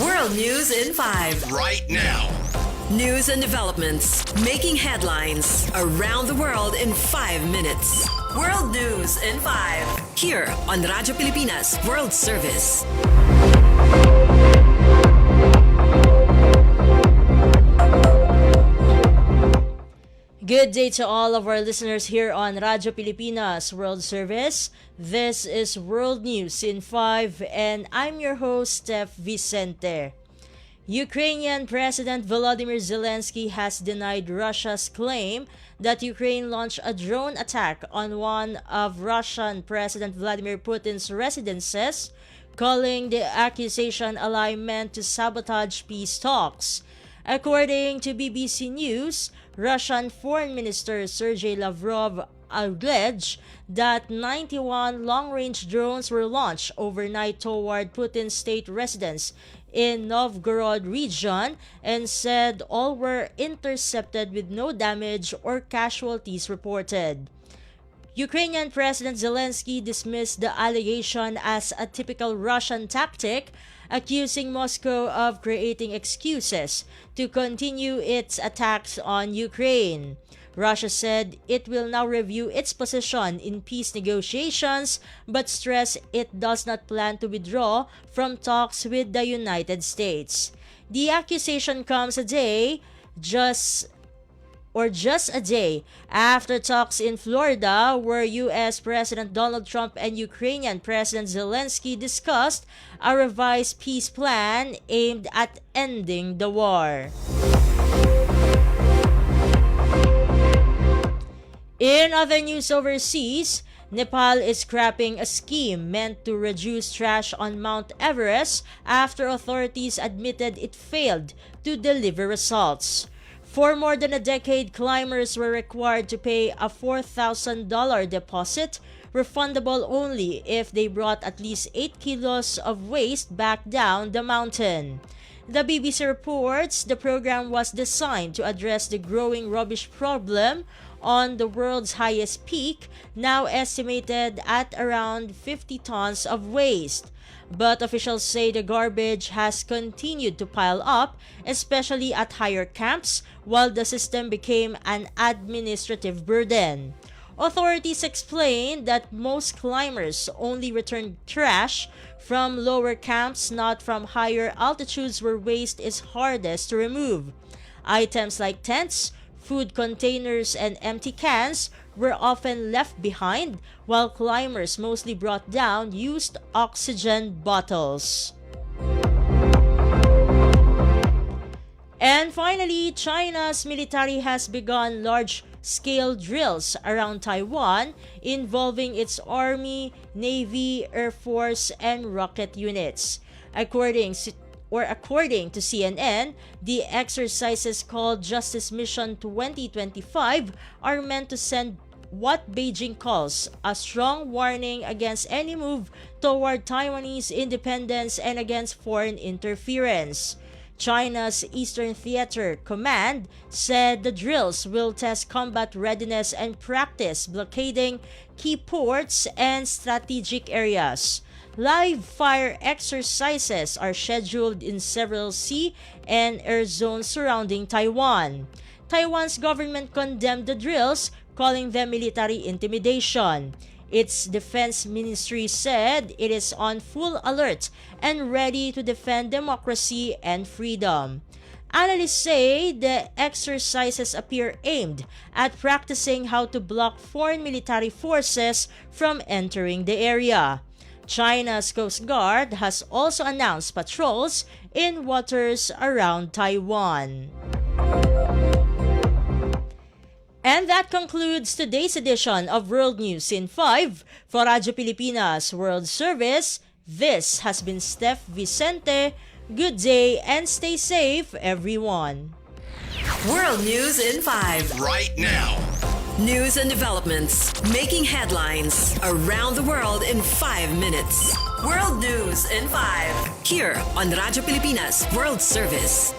World News in 5. Right now. News and developments making headlines around the world in 5 minutes. World News in 5. Here on Radyo Pilipinas World Service. Good day to all of our listeners here on Radyo Pilipinas World Service. This is World News in 5 and I'm your host, Steph Vicente. Ukrainian President Volodymyr Zelensky has denied Russia's claim that Ukraine launched a drone attack on one of Russian President Vladimir Putin's residences, calling the accusation a lie meant to sabotage peace talks. According to BBC News, Russian Foreign Minister Sergei Lavrov alleged that 91 long-range drones were launched overnight toward Putin's state residence in Novgorod region and said all were intercepted with no damage or casualties reported. Ukrainian President Zelensky dismissed the allegation as a typical Russian tactic, accusing Moscow of creating excuses to continue its attacks on Ukraine. Russia said it will now review its position in peace negotiations, but stressed it does not plan to withdraw from talks with the United States. The accusation comes just a day after talks in Florida, where U.S. President Donald Trump and Ukrainian President Zelensky discussed a revised peace plan aimed at ending the war. In other news overseas, Nepal is scrapping a scheme meant to reduce trash on Mount Everest after authorities admitted it failed to deliver results. For more than a decade, climbers were required to pay a $4,000 deposit, refundable only if they brought at least 8 kilos of waste back down the mountain. The BBC reports the program was designed to address the growing rubbish problem on the world's highest peak, now estimated at around 50 tons of waste. But officials say the garbage has continued to pile up, especially at higher camps, while the system became an administrative burden. Authorities explained that most climbers only return trash from lower camps, not from higher altitudes where waste is hardest to remove. Items like tents, food containers, and empty cans were often left behind, while climbers mostly brought down used oxygen bottles. And finally, China's military has begun large-scale drills around Taiwan involving its army, navy, air force, and rocket units. According to CNN, the exercises called Justice Mission 2025 are meant to send what Beijing calls a strong warning against any move toward Taiwanese independence and against foreign interference. China's Eastern Theater Command said the drills will test combat readiness and practice blockading key ports and strategic areas. Live fire exercises are scheduled in several sea and air zones surrounding Taiwan. Taiwan's government condemned the drills, calling them military intimidation. Its defense ministry said it is on full alert and ready to defend democracy and freedom. Analysts say the exercises appear aimed at practicing how to block foreign military forces from entering the area. China's Coast Guard has also announced patrols in waters around Taiwan. And that concludes today's edition of World News in 5. For Radyo Pilipinas World Service, this has been Steph Vicente. Good day and stay safe, everyone. World News in 5. Right now. News and developments making headlines around the world in 5 minutes. World News in 5. Here on Radyo Pilipinas World Service.